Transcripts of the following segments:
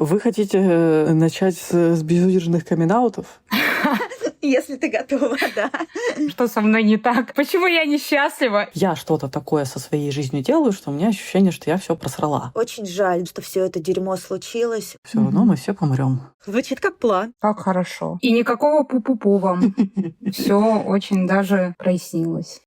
Вы хотите начать с безудержных камин-аутов? Если ты готова, да. Что со мной не так? Почему я несчастлива? Я что-то такое со своей жизнью делаю, что у меня ощущение, что я все просрала. Очень жаль, что все это дерьмо случилось. Все равно мы все помрем. Звучит как план. Как хорошо. И никакого пу-пу-пу вам. Все очень даже прояснилось.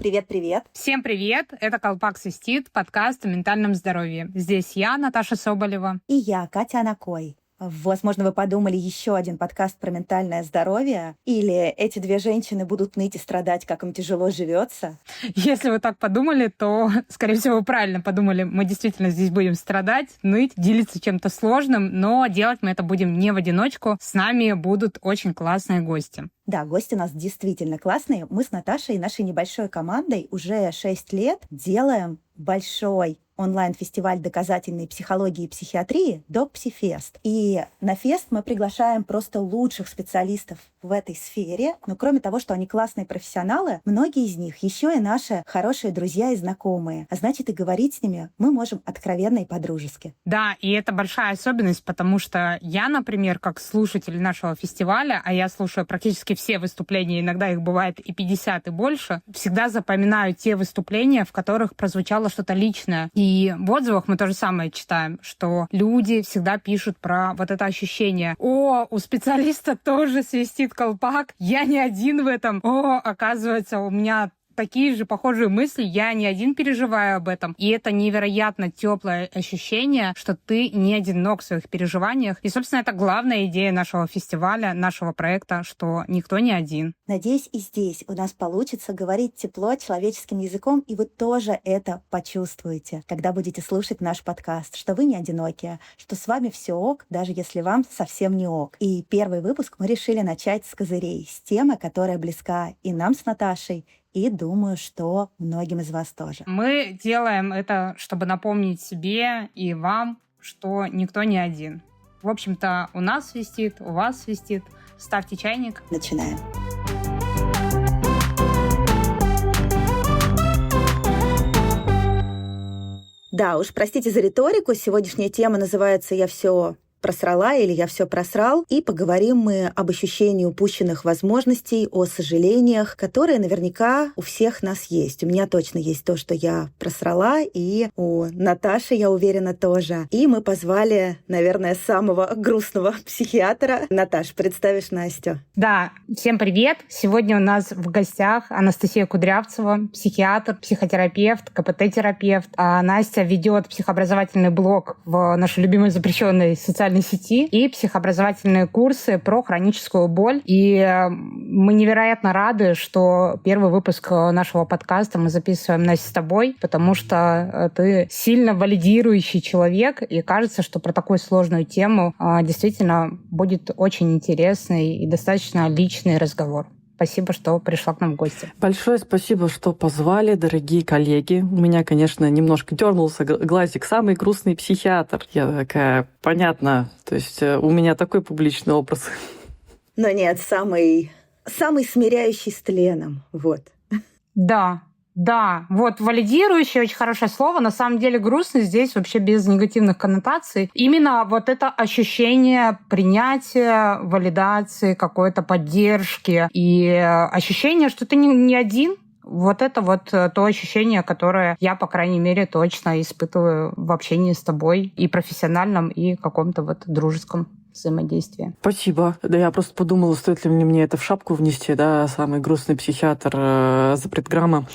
Привет-привет. Всем привет! Это «Колпак свистит», подкаст о ментальном здоровье. Здесь я, Наташа Соболева. И я, Катя Анакой. Возможно, вы подумали, еще один подкаст про ментальное здоровье? Или эти две женщины будут ныть и страдать, как им тяжело живется? Если вы так подумали, то, скорее всего, вы правильно подумали. Мы действительно здесь будем страдать, ныть, делиться чем-то сложным, но делать мы это будем не в одиночку. С нами будут очень классные гости. Да, гости у нас действительно классные. Мы с Наташей и нашей небольшой командой уже 6 лет делаем большой онлайн-фестиваль доказательной психологии и психиатрии «Док-Псифест». И на фест мы приглашаем просто лучших специалистов в этой сфере. Но кроме того, что они классные профессионалы, многие из них еще и наши хорошие друзья и знакомые. А значит, и говорить с ними мы можем откровенно и по-дружески. Да, и это большая особенность, потому что я, например, как слушатель нашего фестиваля, а я слушаю практически все выступления, иногда их бывает и 50, и больше, всегда запоминаю те выступления, в которых прозвучало что-то личное. И в отзывах мы то же самое читаем, что люди всегда пишут про вот это ощущение: «О, у специалиста тоже свистит колпак, я не один в этом, о, оказывается, у меня такие же похожие мысли, я не один переживаю об этом». И это невероятно теплое ощущение, что ты не одинок в своих переживаниях. И, собственно, это главная идея нашего фестиваля, нашего проекта, что никто не один. Надеюсь, и здесь у нас получится говорить тепло человеческим языком, и вы тоже это почувствуете, когда будете слушать наш подкаст, что вы не одинокие, что с вами все ок, даже если вам совсем не ок. И первый выпуск мы решили начать с козырей, с темы, которая близка и нам с Наташей, и думаю, что многим из вас тоже. Мы делаем это, чтобы напомнить себе и вам, что никто не один. В общем-то, у нас свистит, у вас свистит. Ставьте чайник. Начинаем. Да, уж простите за риторику. Сегодняшняя тема называется «Я все просрала» или «Я все просрал». И поговорим мы об ощущении упущенных возможностей, о сожалениях, которые наверняка у всех нас есть. У меня точно есть то, что я просрала, и у Наташи, я уверена, тоже. И мы позвали, наверное, самого грустного психиатра. Наташ, представишь Настю? Да, всем привет. Сегодня у нас в гостях Анастасия Кудрявцева, психиатр, психотерапевт, КПТ-терапевт. А Настя ведет психообразовательный блог в нашей любимой запрещенной социальной сети и психообразовательные курсы про хроническую боль. И мы невероятно рады, что первый выпуск нашего подкаста мы записываем, Настя, с тобой, потому что ты сильно валидирующий человек, и кажется, что про такую сложную тему действительно будет очень интересный и достаточно личный разговор. Спасибо, что пришла к нам в гости. Большое спасибо, что позвали, дорогие коллеги. У меня, конечно, немножко дернулся глазик. Самый грустный психиатр. Я такая, понятно. То есть у меня такой публичный образ. Но нет, самый смиряющий с тленом. Вот. Да, вот валидирующее, очень хорошее слово. На самом деле грустно здесь вообще без негативных коннотаций. Именно вот это ощущение принятия, валидации, какой-то поддержки и ощущение, что ты не один. Вот это вот то ощущение, которое я, по крайней мере, точно испытываю в общении с тобой и профессиональном, и каком-то вот дружеском взаимодействия. Спасибо. Да, я просто подумала, стоит ли мне это в шапку внести, да, самый грустный психиатр запретграмма.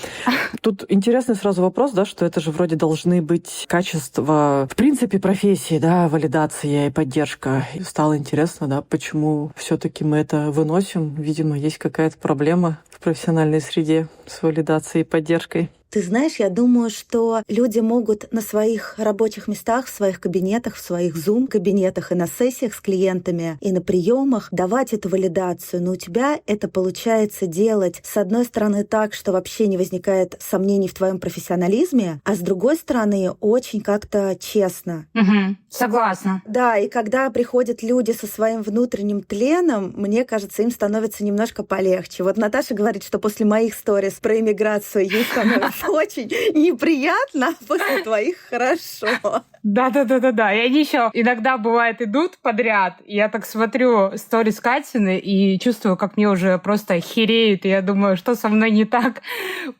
Тут интересный сразу вопрос, да, что это же вроде должны быть качества, в принципе, профессии, да, валидация и поддержка. И стало интересно, да, почему все-таки мы это выносим. Видимо, есть какая-то проблема в профессиональной среде с валидацией и поддержкой. Ты знаешь, я думаю, что люди могут на своих рабочих местах, в своих кабинетах, в своих Zoom-кабинетах и на сессиях с клиентами, и на приемах давать эту валидацию. Но у тебя это получается делать, с одной стороны, так, что вообще не возникает сомнений в твоем профессионализме, а с другой стороны, очень как-то честно. Угу. Согласна. Да, и когда приходят люди со своим внутренним тленом, мне кажется, им становится немножко полегче. Вот Наташа говорит, что после моих сторис про иммиграцию ей становится очень неприятно, а после твоих хорошо. Да. И они еще иногда, бывает, идут подряд. И я так смотрю сторис Катины и чувствую, как мне уже просто хереет. И я думаю, что со мной не так?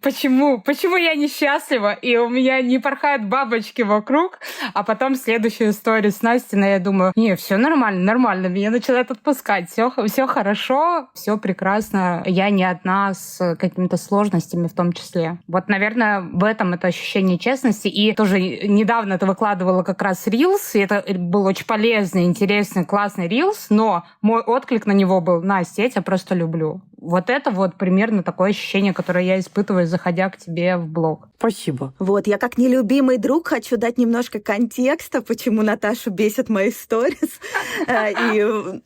Почему я несчастлива? И у меня не порхают бабочки вокруг. А потом следующую сторис Настина, я думаю, не, все нормально. Меня начинает отпускать. Все хорошо, все прекрасно. Я не одна с какими-то сложностями в том числе. Вот, наверное, в этом это ощущение честности. И тоже недавно ты выкладывала как раз рилс, и это был очень полезный, интересный, классный рилс, но мой отклик на него был: Настя, я тебя просто люблю. Вот это вот примерно такое ощущение, которое я испытываю, заходя к тебе в блог. Спасибо. Вот, я как нелюбимый друг хочу дать немножко контекста, почему Наташу бесит мои сторис.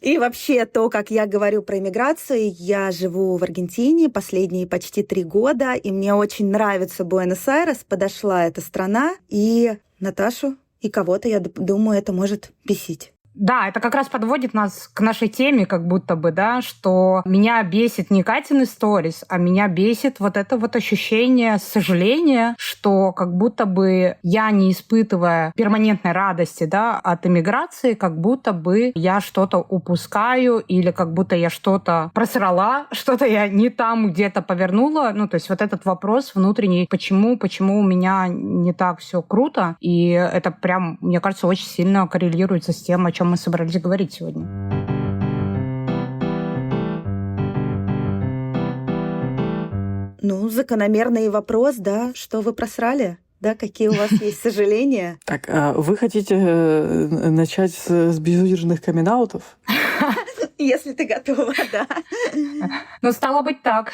И вообще то, как я говорю про иммиграцию. Я живу в Аргентине последние почти 3 года, и мне очень нравится Буэнос-Айрес, подошла эта страна, и Наташу и кого-то, я думаю, это может бесить. Да, это как раз подводит нас к нашей теме, как будто бы, да, что меня бесит не Катины сторис, а меня бесит вот это вот ощущение сожаления, что как будто бы я, не испытывая перманентной радости, да, от эмиграции, как будто бы я что-то упускаю или как будто я что-то просрала, что-то я не там где-то повернула. Ну, то есть вот этот вопрос внутренний, почему у меня не так все круто, и это прям, мне кажется, очень сильно коррелируется с тем, о чем мы собрались говорить сегодня. Ну, закономерный вопрос, да, что вы просрали? Да, какие у вас есть сожаления? Так, вы хотите начать с безудержных камин-аутов? Если ты готова, да. Ну, стало быть, так.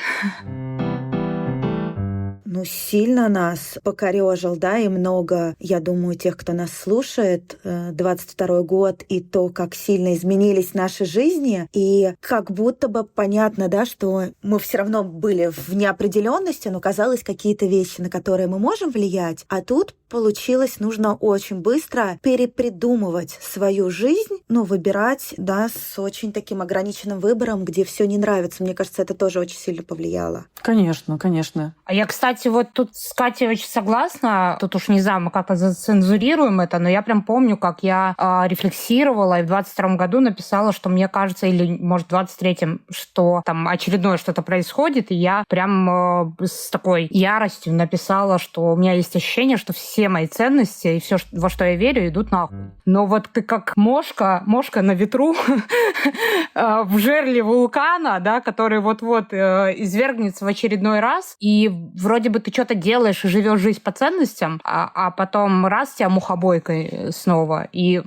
Ну, сильно нас покорёжил, да, и много, я думаю, тех, кто нас слушает, 22-й год, и то, как сильно изменились наши жизни, и как будто бы понятно, да, что мы все равно были в неопределенности, но казалось, какие-то вещи, на которые мы можем влиять, а тут получилось, нужно очень быстро перепридумывать свою жизнь, ну, выбирать, да, с очень таким ограниченным выбором, где все не нравится. Мне кажется, это тоже очень сильно повлияло. Конечно, конечно. А я, кстати, вот тут с Катей очень согласна. Тут уж не знаю, мы как-то зацензурируем это, но я прям помню, как я рефлексировала и в 22-м году написала, что мне кажется, или, может, в 23-м, что там очередное что-то происходит, и я прям с такой яростью написала, что у меня есть ощущение, что все мои ценности и все, во что я верю, идут нахуй. Но вот ты как мошка на ветру в жерле вулкана, да, который вот-вот извергнется в очередной раз, и вроде бы ты что-то делаешь и живешь жизнь по ценностям, а потом раз тебя мухобойкой снова. И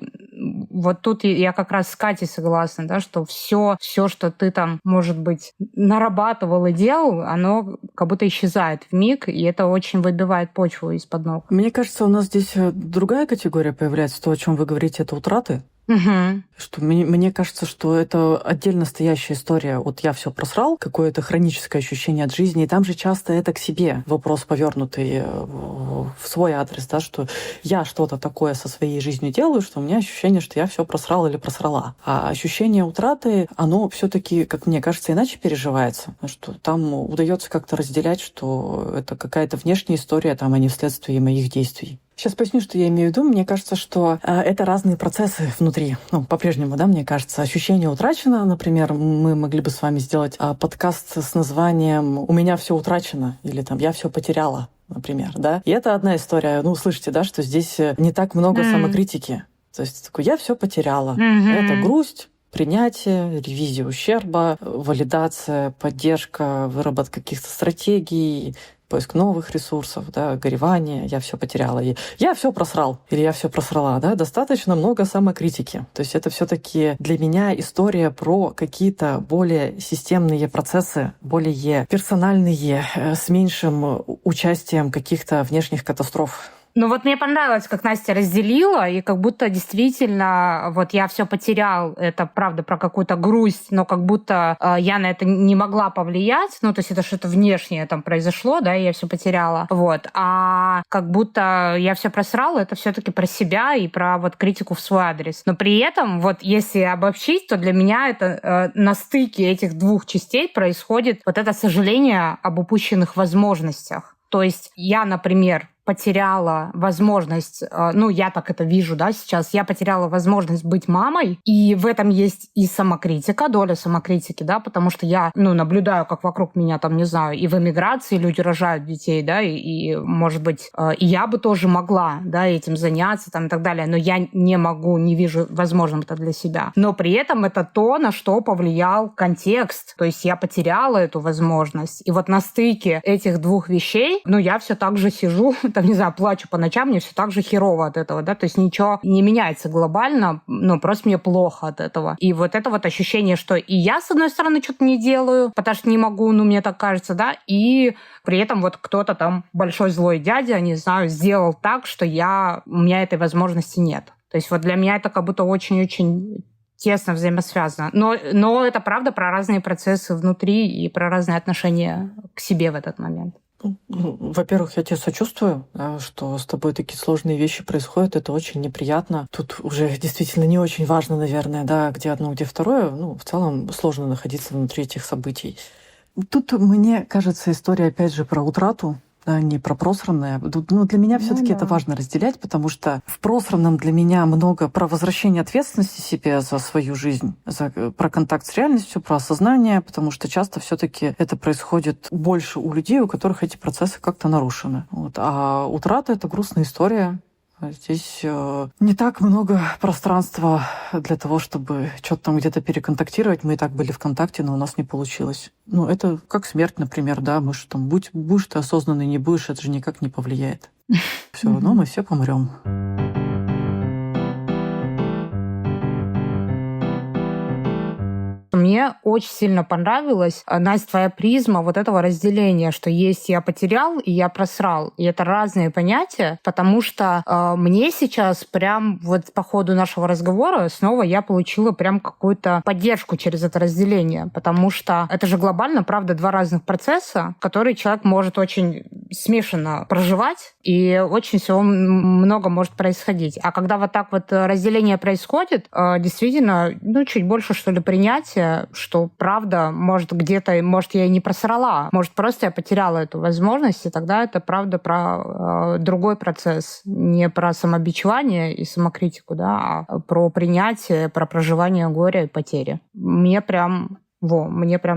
вот тут я как раз с Катей согласна, да, что все, что ты там, может быть, нарабатывал и делал, оно как будто исчезает вмиг, и это очень выбивает почву из-под ног. Мне кажется, у нас здесь другая категория появляется. То, о чем вы говорите, это утраты. Угу. Что мне кажется, что это отдельно стоящая история. Вот я все просрал, какое-то хроническое ощущение от жизни, и там же часто это к себе вопрос, повернутый в свой адрес, да, что я что-то такое со своей жизнью делаю, что у меня ощущение, что я все просрал или просрала. А ощущение утраты, оно все-таки, как мне кажется, иначе переживается, что там удается как-то разделять, что это какая-то внешняя история, там, а не вследствие моих действий. Сейчас поясню, что я имею в виду. Мне кажется, что это разные процессы внутри. Ну, по-прежнему, да, мне кажется. Ощущение утрачено. Например, мы могли бы с вами сделать подкаст с названием «У меня все утрачено» или там «Я все потеряла», например, да. И это одна история. Ну, слышите, да, что здесь не так много самокритики. То есть такой «Я все потеряла». Это грусть, принятие, ревизия ущерба, валидация, поддержка, выработка каких-то стратегий, поиск новых ресурсов, да, горевание, я все потеряла, и я все просрал, или я все просрала, да, достаточно много самокритики. То есть это все-таки для меня история про какие-то более системные процессы, более персональные, с меньшим участием каких-то внешних катастроф. Ну вот мне понравилось, как Настя разделила, и как будто действительно вот я все потерял, это правда про какую-то грусть, но как будто я на это не могла повлиять, ну то есть это что-то внешнее там произошло, да, и я все потеряла, вот, а как будто я все просрала, это все-таки про себя и про вот критику в свой адрес. Но при этом вот если обобщить, то для меня это на стыке этих двух частей происходит вот это сожаление об упущенных возможностях. То есть я, например, потеряла возможность, ну, я так это вижу, да, сейчас, я потеряла возможность быть мамой, и в этом есть и самокритика, доля самокритики, да, потому что я, ну, наблюдаю, как вокруг меня, там, не знаю, и в эмиграции люди рожают детей, да, и может быть, и я бы тоже могла, да, этим заняться, там, и так далее, но я не могу, не вижу возможным это для себя. Но при этом это то, на что повлиял контекст, то есть я потеряла эту возможность, и вот на стыке этих двух вещей, ну, я все так же сижу, там, не знаю, плачу по ночам, мне все так же херово от этого, да, то есть ничего не меняется глобально, ну, просто мне плохо от этого. И вот это вот ощущение, что и я, с одной стороны, что-то не делаю, потому что не могу, ну, мне так кажется, да, и при этом вот кто-то там, большой злой дядя, не знаю, сделал так, что у меня этой возможности нет. То есть вот для меня это как будто очень-очень тесно взаимосвязано. Но это правда про разные процессы внутри и про разные отношения к себе в этот момент. Во-первых, я тебе сочувствую, что с тобой такие сложные вещи происходят, это очень неприятно. Тут уже действительно не очень важно, наверное, да, где одно, где второе. Ну, в целом сложно находиться внутри этих событий. Тут, мне кажется, история опять же про утрату, да, не про просранное. Ну, для меня все-таки это важно разделять, потому что в просранном для меня много про возвращение ответственности себе за свою жизнь, про контакт с реальностью, про осознание, потому что часто все-таки это происходит больше у людей, у которых эти процессы как-то нарушены. Вот. А утрата — это грустная история. Здесь не так много пространства для того, чтобы что-то там где-то переконтактировать. Мы и так были в контакте, но у нас не получилось. Ну, это как смерть, например, да. Мы что там, будешь ты осознанный, не будешь, это же никак не повлияет. Все равно мы все помрем. Мне очень сильно понравилась, Настя, твоя призма вот этого разделения, что есть я потерял и я просрал. И это разные понятия, потому что мне сейчас прям вот по ходу нашего разговора снова я получила прям какую-то поддержку через это разделение, потому что это же глобально, правда, два разных процесса, которые человек может очень смешанно проживать, и очень всего много может происходить. А когда вот так вот разделение происходит, действительно, ну, чуть больше, что ли, принятия, что правда, может, где-то, может, я и не просрала, может, просто я потеряла эту возможность, и тогда это правда про другой процесс, не про самобичевание и самокритику, да, а про принятие, про проживание горя и потери. Мне прям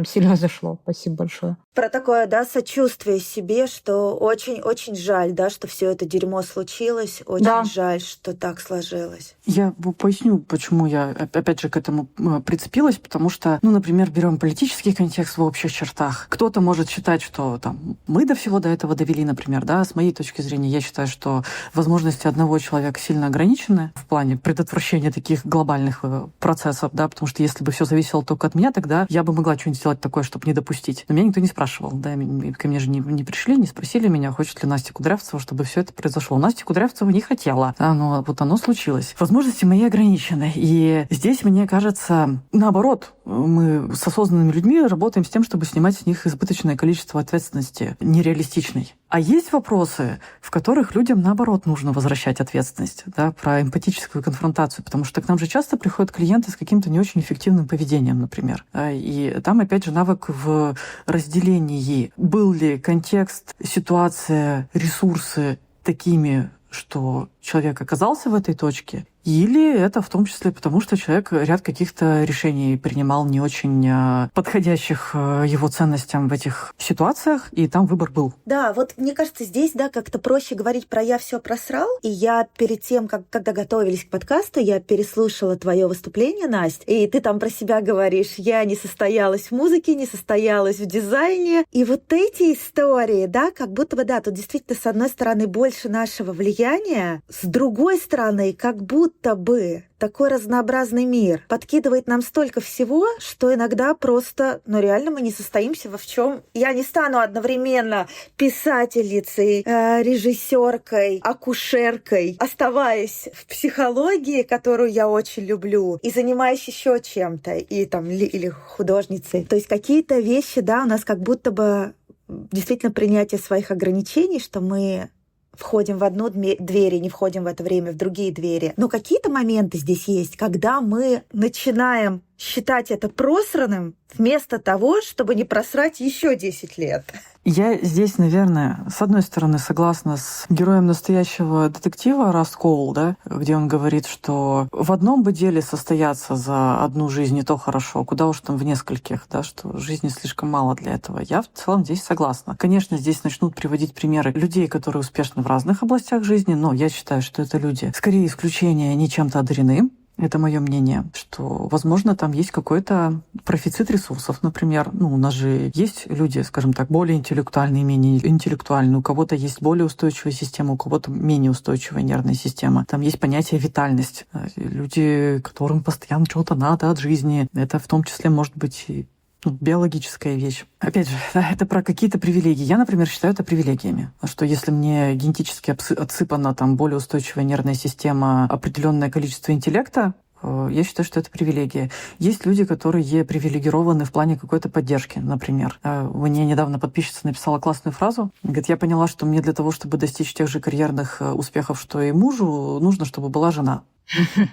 сильно зашло. Спасибо большое. Про такое, да, сочувствие себе, что очень-очень жаль, да, что все это дерьмо случилось, очень жаль, что так сложилось. Я поясню, почему я, опять же, к этому прицепилась, потому что, ну, например, берем политический контекст в общих чертах. Кто-то может считать, что там мы до всего до этого довели, например, да, с моей точки зрения, я считаю, что возможности одного человека сильно ограничены в плане предотвращения таких глобальных процессов, да, потому что если бы все зависело только от меня, тогда я бы могла что-нибудь сделать такое, чтобы не допустить. Но меня никто не спрашивал, да, ко мне же не пришли, не спросили меня, хочет ли Настя Кудрявцева, чтобы все это произошло. Настя Кудрявцева не хотела, но вот оно случилось. Возможности мои ограничены. И здесь, мне кажется, наоборот, мы с осознанными людьми работаем с тем, чтобы снимать с них избыточное количество ответственности, нереалистичной. А есть вопросы, в которых людям, наоборот, нужно возвращать ответственность, да, про эмпатическую конфронтацию, потому что к нам же часто приходят клиенты с каким-то не очень эффективным поведением, например. И там, опять же, навык в разделении. Был ли контекст, ситуация, ресурсы такими, что человек оказался в этой точке, Или это в том числе потому, что человек ряд каких-то решений принимал не очень подходящих его ценностям в этих ситуациях, и там выбор был. Да, вот мне кажется, здесь, да, как-то проще говорить про «я все просрал». И я перед тем, когда готовились к подкасту, я переслушала твое выступление, Настя, и ты там про себя говоришь: я не состоялась в музыке, не состоялась в дизайне. И вот эти истории, да, как будто бы, да, тут действительно, с одной стороны, больше нашего влияния, с другой стороны, как будто бы такой разнообразный мир подкидывает нам столько всего, что иногда просто, ну реально мы не состоимся во в чем. Я не стану одновременно писательницей, режиссеркой, акушеркой, оставаясь в психологии, которую я очень люблю, и занимаясь еще чем-то, и там или художницей. То есть какие-то вещи, да, у нас как будто бы действительно принятие своих ограничений, что мы входим в одну дверь и не входим в это время в другие двери. Но какие-то моменты здесь есть, когда мы начинаем считать это просранным вместо того, чтобы не просрать еще 10 лет. Я здесь, наверное, с одной стороны согласна с героем настоящего детектива Раст Коул, да, где он говорит, что в одном бы деле состояться за одну жизнь не то хорошо, куда уж там в нескольких, да, что жизни слишком мало для этого. Я в целом здесь согласна. Конечно, здесь начнут приводить примеры людей, которые успешны в разных областях жизни, но я считаю, что это люди скорее исключения, не чем-то одарены. Это мое мнение, что, возможно, там есть какой-то профицит ресурсов, например. Ну, у нас же есть люди, скажем так, более интеллектуальные, менее интеллектуальные. У кого-то есть более устойчивая система, у кого-то менее устойчивая нервная система. Там есть понятие витальность. Люди, которым постоянно чего-то надо от жизни. Это в том числе может быть и биологическая вещь. Опять же, да, это про какие-то привилегии. Я, например, считаю это привилегиями. Что если мне генетически отсыпана там более устойчивая нервная система, определенное количество интеллекта, я считаю, что это привилегия. Есть люди, которые привилегированы в плане какой-то поддержки, например. Мне недавно подписчица написала классную фразу. Говорит, я поняла, что мне для того, чтобы достичь тех же карьерных успехов, что и мужу, нужно, чтобы была жена.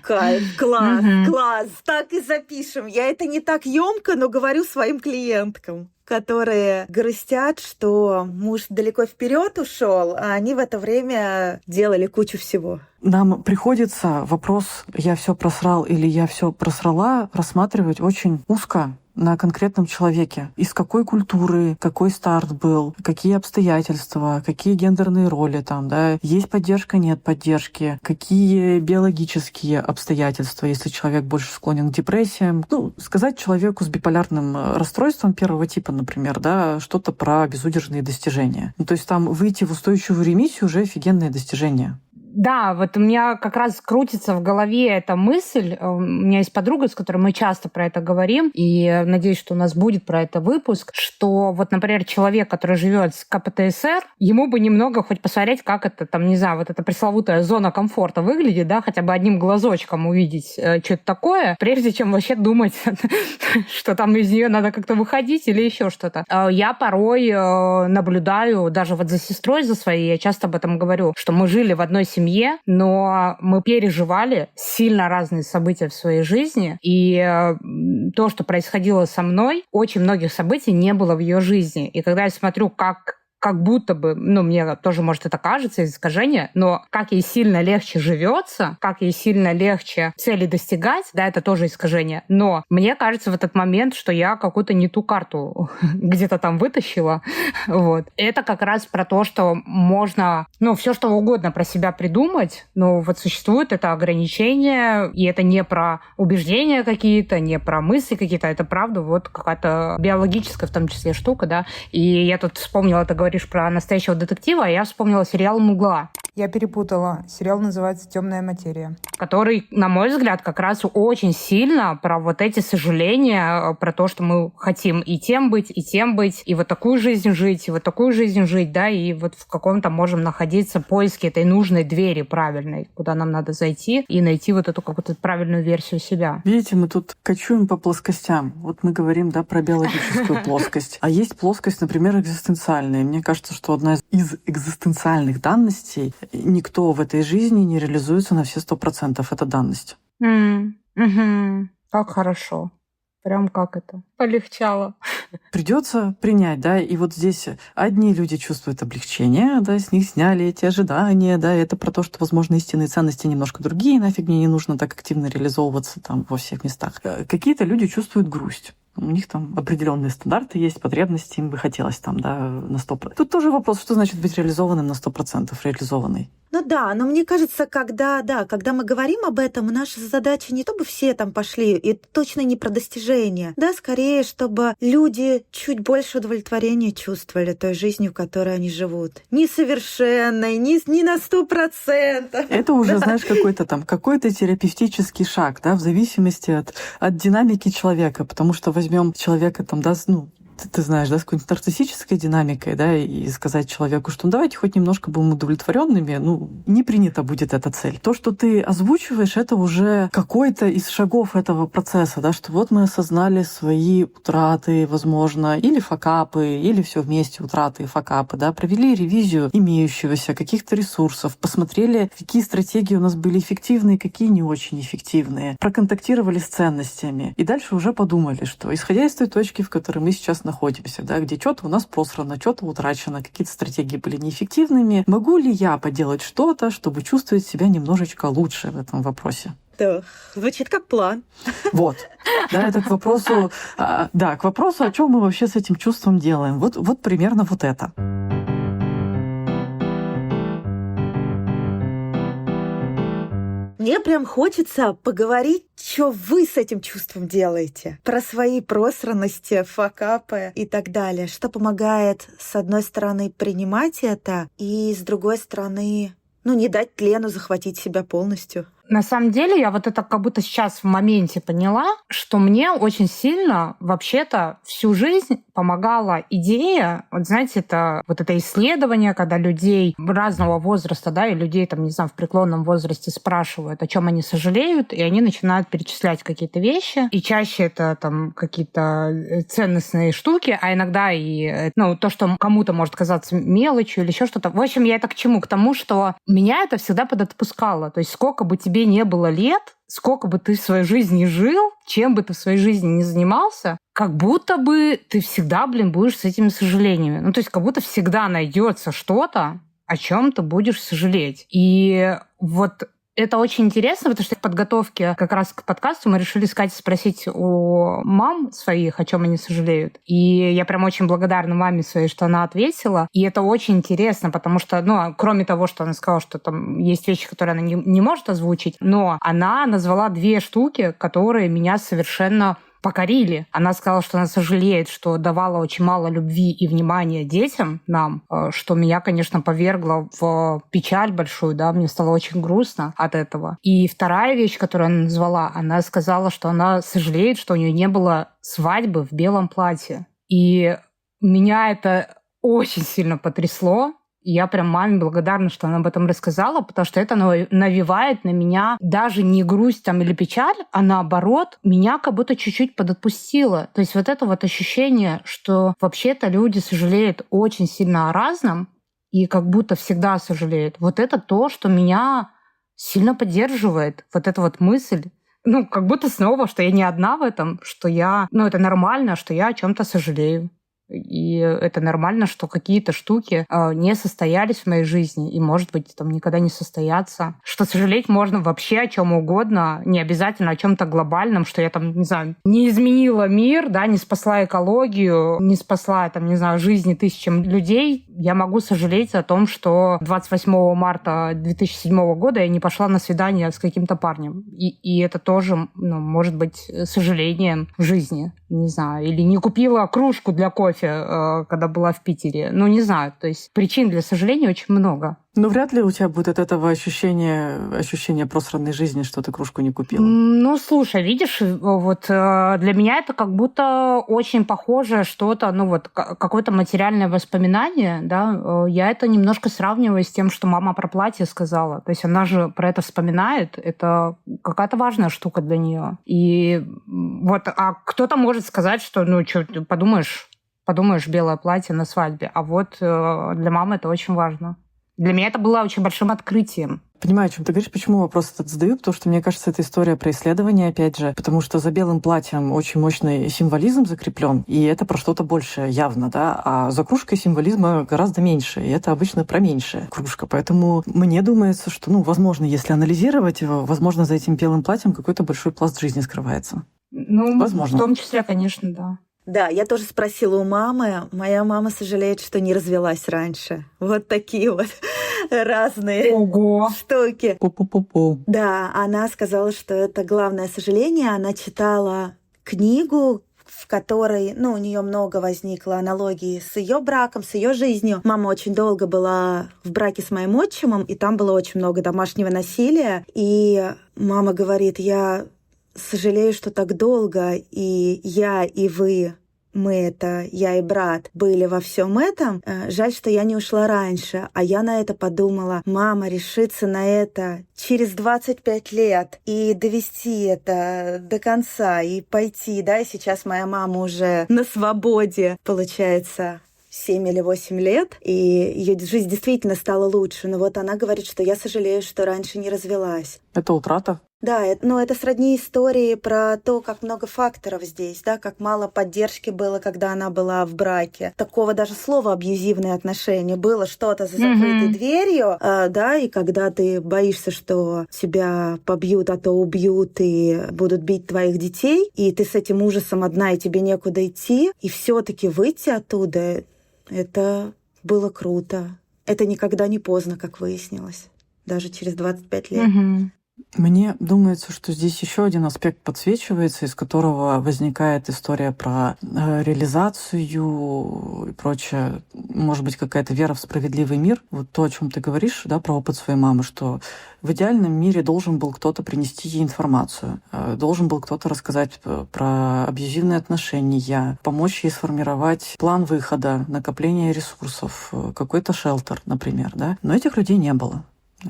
Кайф, класс, класс. Так и запишем. Я это не так ёмко, но говорю своим клиенткам, которые грустят, что муж далеко вперед ушел, а они в это время делали кучу всего. Нам приходится вопрос «я все просрал» или «я все просрала» рассматривать очень узко на конкретном человеке. Из какой культуры, какой старт был, какие обстоятельства, какие гендерные роли там, да, есть поддержка, нет поддержки, какие биологические обстоятельства, если человек больше склонен к депрессиям. Ну, сказать человеку с биполярным расстройством первого типа, например, да, что-то про безудержные достижения. Ну, то есть там выйти в устойчивую ремиссию уже офигенное достижение. Да, вот у меня как раз крутится в голове эта мысль. У меня есть подруга, с которой мы часто про это говорим, и надеюсь, что у нас будет про это выпуск, что вот, например, человек, который живет с КПТСР, ему бы немного хоть посмотреть, как это, там, не знаю, вот эта пресловутая зона комфорта выглядит, да, хотя бы одним глазочком увидеть, что это такое, прежде чем вообще думать, что там из нее надо как-то выходить или еще что-то. Я порой наблюдаю, даже вот за сестрой, за своей, я часто об этом говорю, что мы жили в одной семье, но мы переживали сильно разные события в своей жизни, и то, что происходило со мной, очень многих событий не было в ее жизни. И когда я смотрю, как будто бы, ну, мне тоже, может, это кажется из искажения, но как ей сильно легче живется, как ей сильно легче цели достигать, да, это тоже искажение. Но мне кажется в этот момент, что я какую-то не ту карту где-то там вытащила. Вот. Это как раз про то, что можно, ну, все что угодно про себя придумать, но вот существует это ограничение, и это не про убеждения какие-то, не про мысли какие-то, это правда вот какая-то биологическая в том числе штука, да. И я тут вспомнила, ты говоришь про настоящего детектива, а я вспомнила сериал «Мгла». Я перепутала. Сериал называется «Темная материя», который, на мой взгляд, как раз очень сильно про вот эти сожаления, про то, что мы хотим и тем быть, и вот такую жизнь жить, и вот такую жизнь жить, да, и вот в каком-то можем находиться поиске этой нужной двери правильной, куда нам надо зайти и найти вот эту какую-то правильную версию себя. Видите, мы тут кочуем по плоскостям. Вот мы говорим, да, про биологическую плоскость. А есть плоскость, например, экзистенциальная. Мне кажется, что одна из экзистенциальных данностей — никто в этой жизни не реализуется на все 100%. Это данность. Как хорошо. Прям как это. Полегчало. Придется принять, да, и вот здесь одни люди чувствуют облегчение, да, с них сняли эти ожидания, да, это про то, что, возможно, истинные ценности немножко другие, нафиг мне не нужно так активно реализовываться там во всех местах. Какие-то люди чувствуют грусть. У них там определенные стандарты есть, потребности, им бы хотелось там, да, на 100%. Тут тоже вопрос, что значит быть реализованным на 100%, реализованный. Ну да, но мне кажется, когда мы говорим об этом, наша задача не чтобы все там пошли, и точно не про достижения, да, скорее, чтобы люди чуть больше удовлетворения чувствовали той жизнью, в которой они живут. Несовершенной, не на 100%. Это уже, знаешь, какой-то терапевтический шаг, да, в зависимости от динамики человека, потому что возьмем человека там, да, ты знаешь, да, с какой-нибудь нарциссической динамикой, да, и сказать человеку, что давайте хоть немножко будем удовлетворенными, не принята будет эта цель. То, что ты озвучиваешь, это уже какой-то из шагов этого процесса, да, что вот мы осознали свои утраты, возможно, или факапы, или все вместе утраты и факапы, да, провели ревизию имеющегося, каких-то ресурсов, посмотрели, какие стратегии у нас были эффективные, какие не очень эффективные, проконтактировали с ценностями, и дальше уже подумали, что исходя из той точки, в которой мы сейчас находимся, да, где что-то у нас просрано, что-то утрачено, какие-то стратегии были неэффективными. Могу ли я поделать что-то, чтобы чувствовать себя немножечко лучше в этом вопросе? Да, звучит как план. Вот. Да, это к вопросу, о чем мы вообще с этим чувством делаем. Вот примерно вот это. Мне прям хочется поговорить, что вы с этим чувством делаете. Про свои просранности, факапы и так далее. Что помогает, с одной стороны, принимать это, и с другой стороны, не дать тлену захватить себя полностью. На самом деле, я вот это как будто сейчас в моменте поняла, что мне очень сильно вообще-то всю жизнь помогала идея, вот знаете, это исследование, когда людей разного возраста, да, и людей там, не знаю, в преклонном возрасте спрашивают, о чем они сожалеют, и они начинают перечислять какие-то вещи, и чаще это там какие-то ценностные штуки, а иногда и то, что кому-то может казаться мелочью или еще что-то. В общем, я это к чему? К тому, что меня это всегда подотпускало. То есть сколько бы тебе не было лет, сколько бы ты в своей жизни жил, чем бы ты в своей жизни не занимался, как будто бы ты всегда, будешь с этими сожалениями. То есть как будто всегда найдется что-то, о чем ты будешь сожалеть. И вот это очень интересно, потому что в подготовке как раз к подкасту мы решили с Катей спросить у мам своих, о чем они сожалеют. И я прям очень благодарна маме своей, что она ответила. И это очень интересно, потому что, кроме того, что она сказала, что там есть вещи, которые она не может озвучить, но она назвала 2 штуки, которые меня совершенно покорили. Она сказала, что она сожалеет, что давала очень мало любви и внимания детям, нам, что меня, конечно, повергло в печаль большую, да, мне стало очень грустно от этого. И вторая вещь, которую она назвала, она сказала, что она сожалеет, что у нее не было свадьбы в белом платье. И меня это очень сильно потрясло. Я прям маме благодарна, что она об этом рассказала, потому что это навевает на меня даже не грусть там или печаль, а наоборот, меня как будто чуть-чуть подотпустило. То есть вот это вот ощущение, что вообще-то люди сожалеют очень сильно о разном и как будто всегда сожалеют. Вот это то, что меня сильно поддерживает. Вот эта вот мысль. Как будто снова, что я не одна в этом, что это нормально, что я о чем-то сожалею. И это нормально, что какие-то штуки не состоялись в моей жизни и, может быть, там никогда не состоятся. Что сожалеть можно вообще о чем угодно, не обязательно о чем-то глобальном, что я там, не знаю, не изменила мир, да, не спасла экологию, не спасла, там, не знаю, жизни тысячам людей. Я могу сожалеть о том, что 28 марта 2007 года я не пошла на свидание с каким-то парнем. И это тоже, может быть, сожалением в жизни. Не знаю. Или не купила кружку для кофе, когда была в Питере. Не знаю. То есть причин для сожаления очень много. Вряд ли у тебя будет от этого ощущение просранной жизни, что ты кружку не купила. Слушай, видишь, вот для меня это как будто очень похоже что-то, какое-то материальное воспоминание, да. Я это немножко сравниваю с тем, что мама про платье сказала. То есть она же про это вспоминает. Это какая-то важная штука для нее. И вот, а кто-то может сказать, что, что подумаешь, белое платье на свадьбе. А вот для мамы это очень важно. Для меня это было очень большим открытием. Понимаю, о чем ты говоришь, почему вопрос этот задаю, потому что, мне кажется, это история про исследование, опять же, потому что за белым платьем очень мощный символизм закреплен, и это про что-то большее явно, да, а за кружкой символизма гораздо меньше, и это обычно про меньшая кружка. Поэтому мне думается, что, возможно, если анализировать его, возможно, за этим белым платьем какой-то большой пласт жизни скрывается. Возможно. В том числе, конечно, да. Да, я тоже спросила у мамы. Моя мама сожалеет, что не развелась раньше. Вот такие вот разные штуки. Пу-пу-пу-пу. Да, она сказала, что это главное сожаление. Она читала книгу, в которой, у нее много возникло аналогий с ее браком, с ее жизнью. Мама очень долго была в браке с моим отчимом, и там было очень много домашнего насилия. И мама говорит, я сожалею, что так долго и я, и вы, я и брат, были во всем этом. Жаль, что я не ушла раньше. А я на это подумала, мама решится на это через 25 лет и довести это до конца, и пойти, да, и сейчас моя мама уже на свободе, получается, 7 или 8 лет, и ее жизнь действительно стала лучше. Но вот она говорит, что я сожалею, что раньше не развелась. Это утрата? Да, это сродни истории про то, как много факторов здесь, да, как мало поддержки было, когда она была в браке. Такого даже слова абьюзивные отношения. Было что-то за закрытой дверью, да, и когда ты боишься, что тебя побьют, а то убьют и будут бить твоих детей, и ты с этим ужасом одна, и тебе некуда идти, и все-таки выйти оттуда, это было круто. Это никогда не поздно, как выяснилось, даже через 25 лет. Мне думается, что здесь еще один аспект подсвечивается, из которого возникает история про реализацию и прочее. Может быть, какая-то вера в справедливый мир. Вот то, о чем ты говоришь, да, про опыт своей мамы, что в идеальном мире должен был кто-то принести ей информацию, должен был кто-то рассказать про абьюзивные отношения, помочь ей сформировать план выхода, накопление ресурсов, какой-то шелтер, например, да. Но этих людей не было.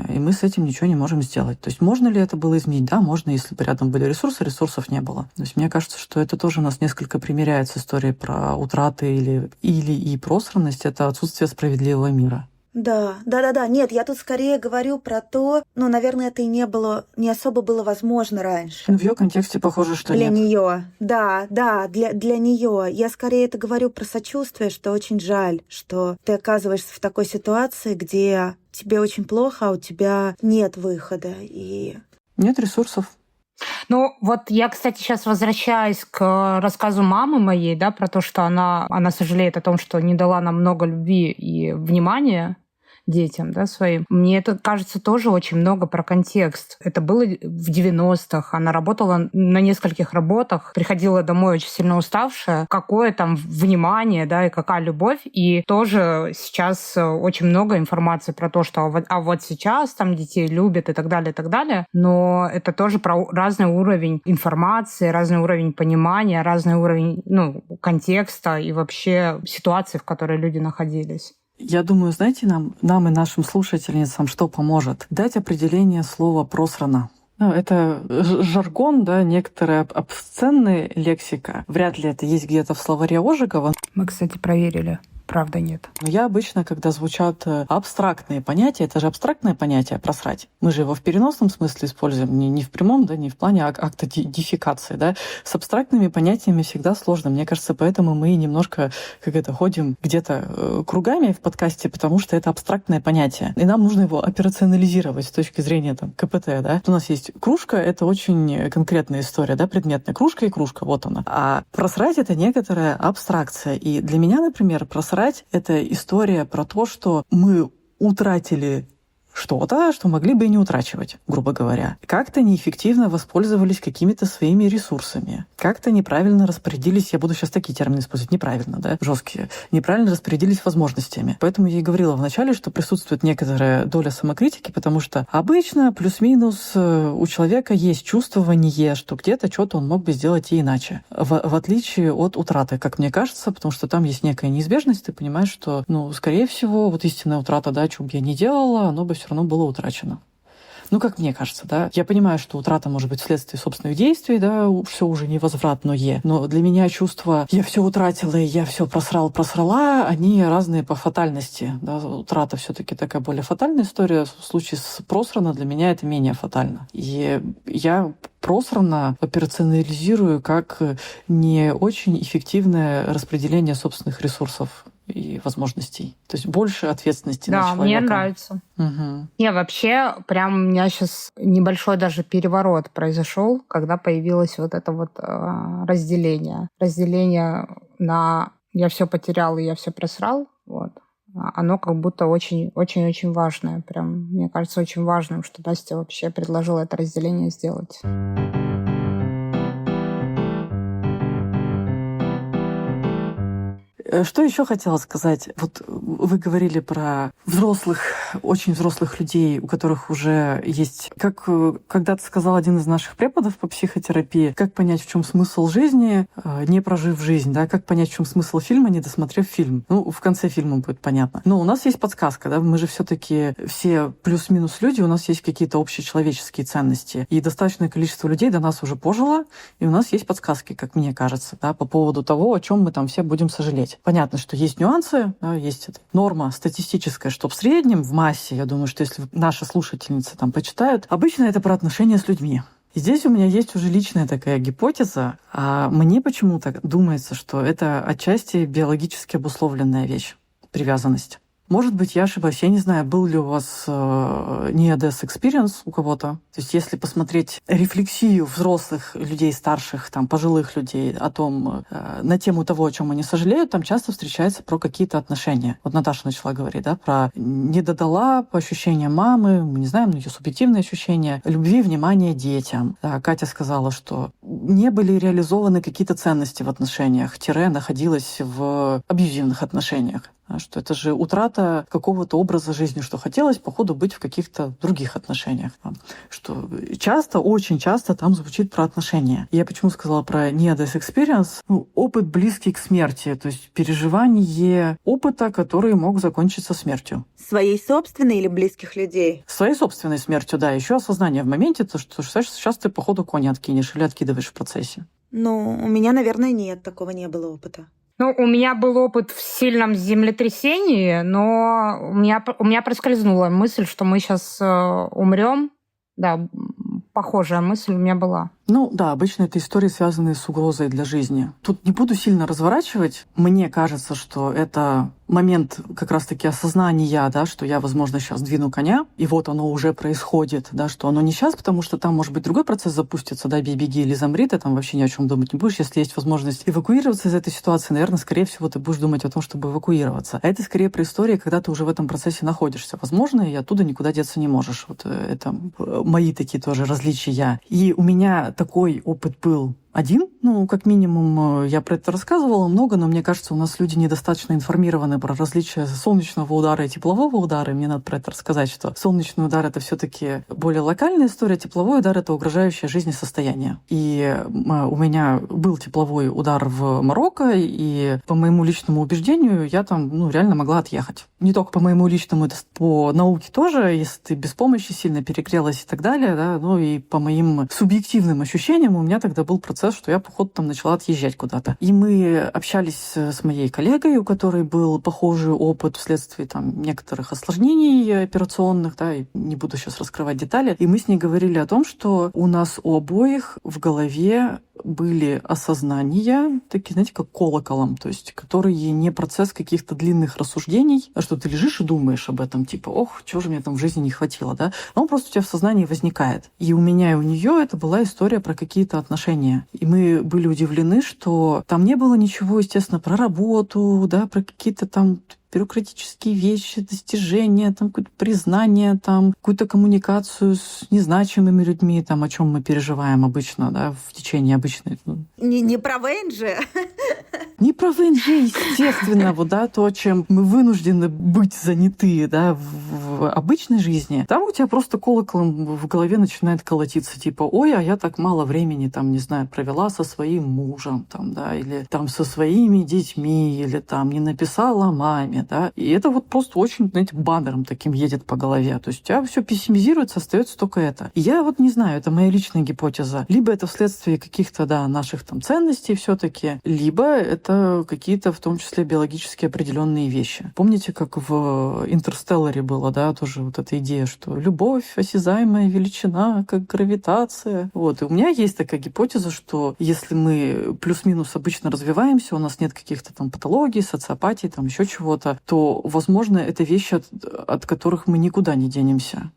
И мы с этим ничего не можем сделать. То есть можно ли это было изменить? Да, можно, если бы рядом были ресурсы, ресурсов не было. То есть мне кажется, что это тоже у нас несколько примеряет с историей про утраты или и просранность. Это отсутствие справедливого мира. Да. Нет, я тут скорее говорю про то, наверное, это и не особо было возможно раньше. В ее контексте похоже, что для нет. Для нее, да, для нее. Я скорее это говорю про сочувствие, что очень жаль, что ты оказываешься в такой ситуации, где тебе очень плохо, а у тебя нет выхода. И нет ресурсов. Вот я, кстати, сейчас возвращаюсь к рассказу мамы моей, да, про то, что она сожалеет о том, что не дала нам много любви и внимания детям, да, своим. Мне это кажется тоже очень много про контекст. Это было в 90-х. Она работала на нескольких работах, приходила домой очень сильно уставшая. Какое там внимание, да, и какая любовь. И тоже сейчас очень много информации про то, что вот сейчас там детей любят и так далее, и так далее. Но это тоже про разный уровень информации, разный уровень понимания, разный уровень, контекста и вообще ситуации, в которой люди находились. Я думаю, знаете, нам и нашим слушательницам что поможет? Дать определение слова «просрано». Это жаргон, да, некоторая обсценная лексика. Вряд ли это есть где-то в словаре Ожегова. Мы, кстати, проверили. Правда, нет. Но я обычно, когда звучат абстрактные понятия, это же абстрактное понятие «просрать». Мы же его в переносном смысле используем, не в прямом, да, не в плане акта дефекации. Да. С абстрактными понятиями всегда сложно. Мне кажется, поэтому мы немножко ходим где-то кругами в подкасте, потому что это абстрактное понятие. И нам нужно его операционализировать с точки зрения КПТ. Да. У нас есть кружка, это очень конкретная история, да, предметная. Кружка и кружка, вот она. А просрать — это некоторая абстракция. И для меня, например, просрать — это история про то, что мы утратили что-то, что могли бы и не утрачивать, грубо говоря. Как-то неэффективно воспользовались какими-то своими ресурсами. Как-то неправильно распорядились, я буду сейчас такие термины использовать, неправильно, да, жесткие, неправильно распорядились возможностями. Поэтому я и говорила вначале, что присутствует некоторая доля самокритики, потому что обычно плюс-минус у человека есть чувствование, что где-то что-то он мог бы сделать и иначе. В отличие от утраты, как мне кажется, потому что там есть некая неизбежность, ты понимаешь, что, скорее всего, вот истинная утрата, да, что бы я ни делала, оно бы все равно было утрачено. Ну, как мне кажется, да. Я понимаю, что утрата может быть вследствие собственных действий, да, все уже невозвратное. Но для меня чувства «я все утратила» и «я все просрала», они разные по фатальности. Да. Утрата все-таки такая более фатальная история. В случае с просрано для меня это менее фатально. И я просрано операционализирую как не очень эффективное распределение собственных ресурсов и возможностей. То есть больше ответственности на человека. Да, мне нравится. Угу. Не, вообще, прям у меня сейчас небольшой даже переворот произошел, когда появилось вот это вот разделение. Разделение на «я все потерял и я все просрал». Вот. Оно как будто очень-очень-очень важное. Прям, мне кажется, очень важным, что Настя вообще предложила это разделение сделать. Что еще хотела сказать? Вот вы говорили про взрослых, очень взрослых людей, у которых уже есть... Как когда-то сказал один из наших преподов по психотерапии, как понять, в чем смысл жизни, не прожив жизнь, да? Как понять, в чем смысл фильма, не досмотрев фильм. Ну, в конце фильма будет понятно. Но у нас есть подсказка, да? Мы же все-таки все плюс-минус люди, у нас есть какие-то общечеловеческие ценности. И достаточное количество людей до нас уже пожило, и у нас есть подсказки, как мне кажется, да, по поводу того, о чем мы там все будем сожалеть. Понятно, что есть нюансы, да, есть норма статистическая, что в среднем, в массе, я думаю, что если наши слушательницы там почитают, обычно это про отношения с людьми. И здесь у меня есть уже личная такая гипотеза, а мне почему-то думается, что это отчасти биологически обусловленная вещь, привязанность. Может быть, я ошибаюсь. Я не знаю, был ли у вас near-death experience у кого-то. То есть если посмотреть рефлексию взрослых людей, старших, там, пожилых людей о том, на тему того, о чем они сожалеют, там часто встречается про какие-то отношения. Вот Наташа начала говорить, да, про не додала по ощущениям мамы, мы не знаем, но ее субъективные ощущения, любви, внимания детям. Да, Катя сказала, что не были реализованы какие-то ценности в отношениях, находилась в абьюзивных отношениях. Что это же утрата какого-то образа жизни, что хотелось, походу, быть в каких-то других отношениях. Что часто, очень часто там звучит про отношения. Я почему сказала про near-death experience? Ну, опыт близкий к смерти, то есть переживание опыта, который мог закончиться смертью. Своей собственной или близких людей? Своей собственной смертью, да. Еще осознание в моменте, то, что сейчас ты, походу, кони откинешь или откидываешь в процессе. Ну, у меня, наверное, нет, такого не было опыта. Ну, у меня был опыт в сильном землетрясении, но у меня проскользнула мысль, что мы сейчас умрем. Да, похожая мысль у меня была. Ну да, обычно это истории, связанные с угрозой для жизни. Тут не буду сильно разворачивать. Мне кажется, что это момент как раз-таки осознания, да, что я, возможно, сейчас двину коня, и вот оно уже происходит, да, что оно не сейчас, потому что там, может быть, другой процесс запустится, да, беги или замри, ты там вообще ни о чем думать не будешь. Если есть возможность эвакуироваться из этой ситуации, наверное, скорее всего, ты будешь думать о том, чтобы эвакуироваться. А это скорее про истории, когда ты уже в этом процессе находишься. Возможно, и оттуда никуда деться не можешь. Вот это мои такие тоже различия. И у меня такой опыт был один, ну, как минимум, я про это рассказывала много, но мне кажется, у нас люди недостаточно информированы про различия солнечного удара и теплового удара, и мне надо про это рассказать, что солнечный удар — это все-таки более локальная история, тепловой удар — это угрожающее жизни состояние. И у меня был тепловой удар в Марокко, и по моему личному убеждению я там, ну, реально могла отъехать. Не только по моему личному, это по науке тоже, если ты без помощи сильно перегрелась и так далее, да, ну и по моим субъективным ощущениям у меня тогда был процесс, что я, походу, там начала отъезжать куда-то. И мы общались с моей коллегой, у которой был похожий опыт вследствие там некоторых осложнений операционных, да, и не буду сейчас раскрывать детали. И мы с ней говорили о том, что у нас у обоих в голове были осознания, такие, знаете, как колоколом, то есть которые не процесс каких-то длинных рассуждений, а что ты лежишь и думаешь об этом, типа, ох, чего же мне там в жизни не хватило, да? Он просто у тебя в сознании возникает. И у меня и у нее это была история про какие-то отношения. И мы были удивлены, что там не было ничего, естественно, про работу, да, про какие-то там бюрократические вещи, достижения, там какое-то признание, там какую-то коммуникацию с незначимыми людьми, там о чем мы переживаем обычно, да, в течение обычной. Не про ВНЖ. Не про ВНЖ, естественно, вот, да, то, чем мы вынуждены быть заняты, да, в обычной жизни, там у тебя просто колоколом в голове начинает колотиться, типа, ой, а я так мало времени, там, не знаю, провела со своим мужем, там, да, или там со своими детьми, или там не написала маме, да. И это вот просто очень, знаете, баннером таким едет по голове. То есть у тебя все пессимизируется, остается только это. И я вот не знаю, это моя личная гипотеза. Либо это вследствие каких-то, да, наших там ценностей все-таки, либо это какие-то, в том числе, биологически определенные вещи. Помните, как в «Интерстелларе» было, да, тоже вот эта идея, что любовь — осязаемая величина, как гравитация. Вот. И у меня есть такая гипотеза, что если мы плюс-минус обычно развиваемся, у нас нет каких-то там патологий, социопатий, там еще чего-то, то, возможно, это вещи, от которых мы никуда не денемся.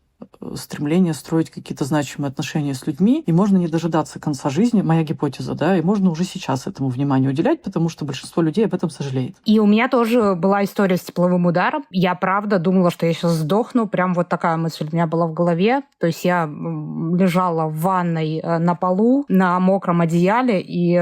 Стремление строить какие-то значимые отношения с людьми, и можно не дожидаться конца жизни, моя гипотеза, да, и можно уже сейчас этому внимание уделять, потому что большинство людей об этом сожалеет. И у меня тоже была история с тепловым ударом. Я, правда, думала, что я сейчас сдохну. Прям вот такая мысль у меня была в голове. То есть я лежала в ванной на полу, на мокром одеяле, и,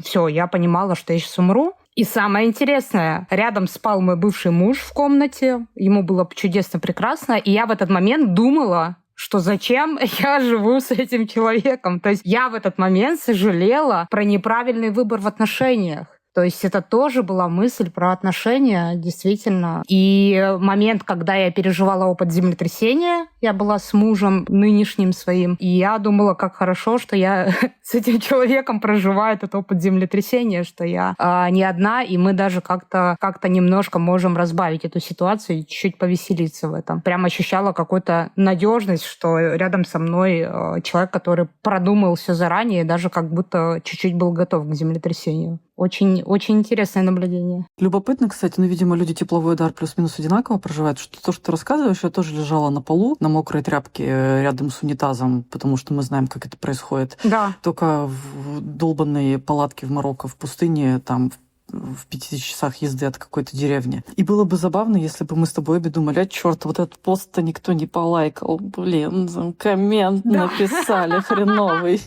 все, я понимала, что я сейчас умру. И самое интересное, рядом спал мой бывший муж в комнате, ему было чудесно, прекрасно, и я в этот момент думала, что зачем я живу с этим человеком. То есть я в этот момент сожалела про неправильный выбор в отношениях. То есть это тоже была мысль про отношения, действительно. И момент, когда я переживала опыт землетрясения, я была с мужем нынешним своим, и я думала, как хорошо, что я с этим человеком проживаю этот опыт землетрясения, что я не одна, и мы даже как-то немножко можем разбавить эту ситуацию и чуть-чуть повеселиться в этом. Прям ощущала какую-то надежность, что рядом со мной человек, который продумал все заранее, даже как будто чуть-чуть был готов к землетрясению. Очень, очень интересное наблюдение. Любопытно, кстати, видимо, люди тепловой удар плюс-минус одинаково проживают. Что то, что ты рассказываешь, я тоже лежала на полу, на мокрой тряпке рядом с унитазом, потому что мы знаем, как это происходит. Да. Только в долбанной палатке в Марокко, в пустыне, там в 5 часах езды от какой-то деревни. И было бы забавно, если бы мы с тобой обе думали, черт, вот этот пост-то никто не полайкал. Блин, коммент написали хреновый.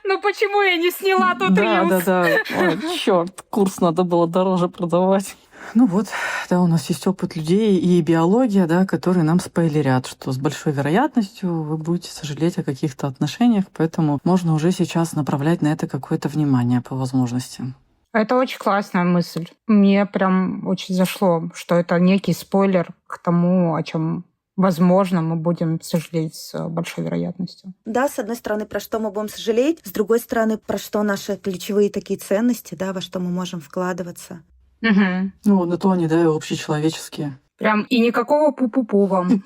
Ну почему я не сняла тут рилс? Да. Ой, черт, курс надо было дороже продавать. Ну вот, да, у нас есть опыт людей и биология, да, которые нам спойлерят, что с большой вероятностью вы будете сожалеть о каких-то отношениях, поэтому можно уже сейчас направлять на это какое-то внимание по возможности. Это очень классная мысль. Мне прям очень зашло, что это некий спойлер к тому, о чем, возможно, мы будем сожалеть с большой вероятностью. Да, с одной стороны, про что мы будем сожалеть, с другой стороны, про что наши ключевые такие ценности, да, во что мы можем вкладываться. Угу. Ну, на то они, да, и общечеловеческие. Прям и никакого пу-пу-пу вам.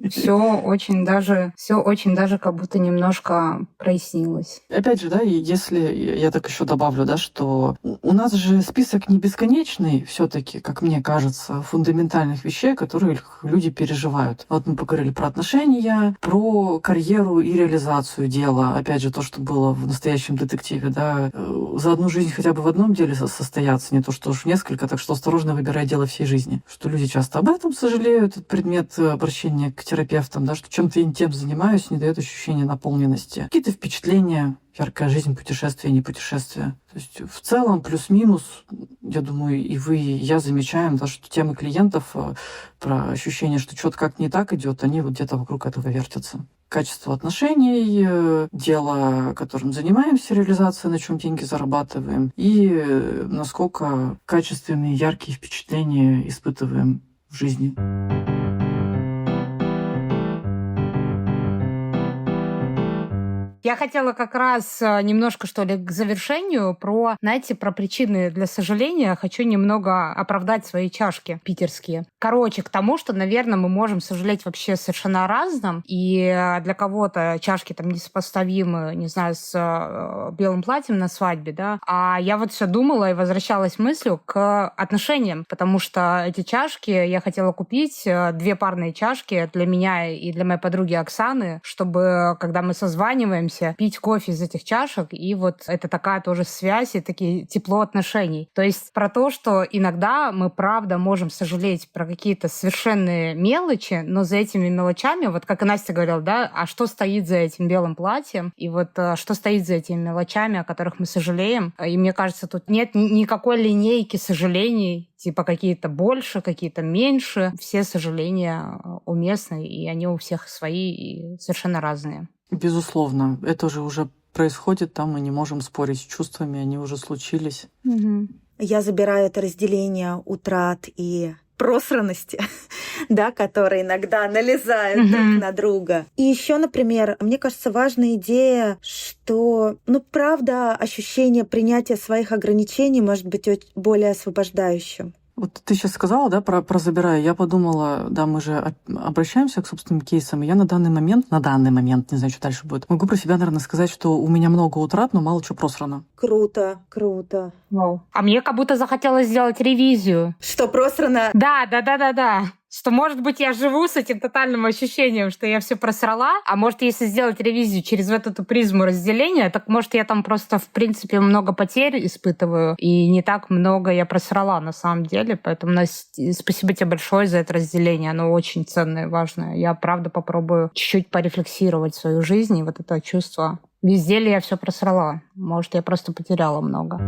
Все очень даже как будто немножко прояснилось. Опять же, да, и если я так еще добавлю, да, что у нас же список не бесконечный, все-таки, как мне кажется, фундаментальных вещей, которые люди переживают. Вот мы поговорили про отношения, про карьеру и реализацию дела. Опять же, то, что было в настоящем детективе, да, за одну жизнь хотя бы в одном деле состояться, не то что уж в несколько, так что осторожно выбирай дело всей жизни. Что люди часто об этом сожалеют, этот предмет обращения к терапевтам, да, что чем-то я тем занимаюсь, не дает ощущения наполненности. Какие-то впечатления, яркая жизнь, путешествия, не путешествия. То есть в целом плюс-минус, я думаю, и вы, и я замечаем, да, что темы клиентов про ощущение, что что-то как не так идет, они вот где-то вокруг этого вертятся. Качество отношений, дело, которым занимаемся, реализация, на чем деньги зарабатываем, и насколько качественные, яркие впечатления испытываем в жизни. Я хотела как раз немножко, что ли, к завершению про причины для сожаления. Хочу немного оправдать свои чашки питерские. Короче, к тому, что, наверное, мы можем сожалеть вообще совершенно о разном. И для кого-то чашки там несопоставимы, не знаю, с белым платьем на свадьбе, да. А я вот все думала и возвращалась мыслью к отношениям, потому что эти чашки я хотела купить, 2 парные чашки для меня и для моей подруги Оксаны, чтобы, когда мы созваниваемся, собираемся пить кофе из этих чашек, и вот это такая тоже связь и такие тепло отношений. То есть про то, что иногда мы правда можем сожалеть про какие-то совершенные мелочи, но за этими мелочами, вот как и Настя говорила, да, а что стоит за этим белым платьем, и вот что стоит за этими мелочами, о которых мы сожалеем. И мне кажется, тут нет никакой линейки сожалений, типа какие-то больше, какие-то меньше. Все сожаления уместны, и они у всех свои и совершенно разные. Безусловно, это же уже происходит, там мы не можем спорить с чувствами, они уже случились. Я забираю это разделение утрат и просранности, да, которые иногда налезают друг на друга. И еще, например, мне кажется, важная идея, что, правда, ощущение принятия своих ограничений может быть более освобождающим. Вот ты сейчас сказала, да, про забираю. Я подумала, да, мы же обращаемся к собственным кейсам, и я на данный момент, не знаю, что дальше будет, могу про себя, наверное, сказать, что у меня много утрат, но мало чего просрано. Круто. Вау. А мне как будто захотелось сделать ревизию. Что просрано? Да. Что, может быть, я живу с этим тотальным ощущением, что я все просрала, а может, если сделать ревизию через вот эту призму разделения, так может, я там просто, в принципе, много потерь испытываю, и не так много я просрала на самом деле. Поэтому, Настя, спасибо тебе большое за это разделение. Оно очень ценное и важное. Я, правда, попробую чуть-чуть порефлексировать свою жизнь и вот это чувство. Везде ли я все просрала? Может, я просто потеряла много.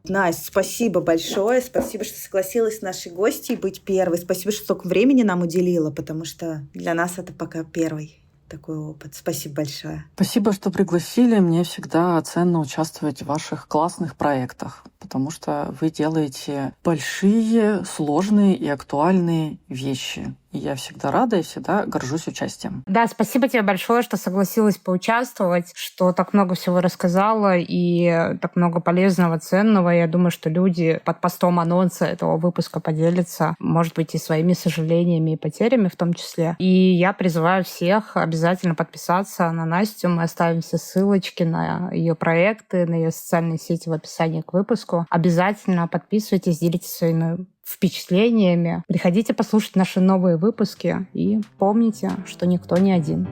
Настя, спасибо большое. Спасибо, что согласилась с нашей гостьей быть первой. Спасибо, что столько времени нам уделила, потому что для нас это пока первый такой опыт. Спасибо большое. Спасибо, что пригласили. Мне всегда ценно участвовать в ваших классных проектах, потому что вы делаете большие, сложные и актуальные вещи. И я всегда рада и всегда горжусь участием. Да, спасибо тебе большое, что согласилась поучаствовать, что так много всего рассказала и так много полезного, ценного. Я думаю, что люди под постом анонса этого выпуска поделятся, может быть, и своими сожалениями и потерями в том числе. И я призываю всех обязательно подписаться на Настю. Мы оставим все ссылочки на ее проекты, на ее социальные сети в описании к выпуску. Обязательно подписывайтесь, делитесь своими впечатлениями. Приходите послушать наши новые выпуски и помните, что никто не один.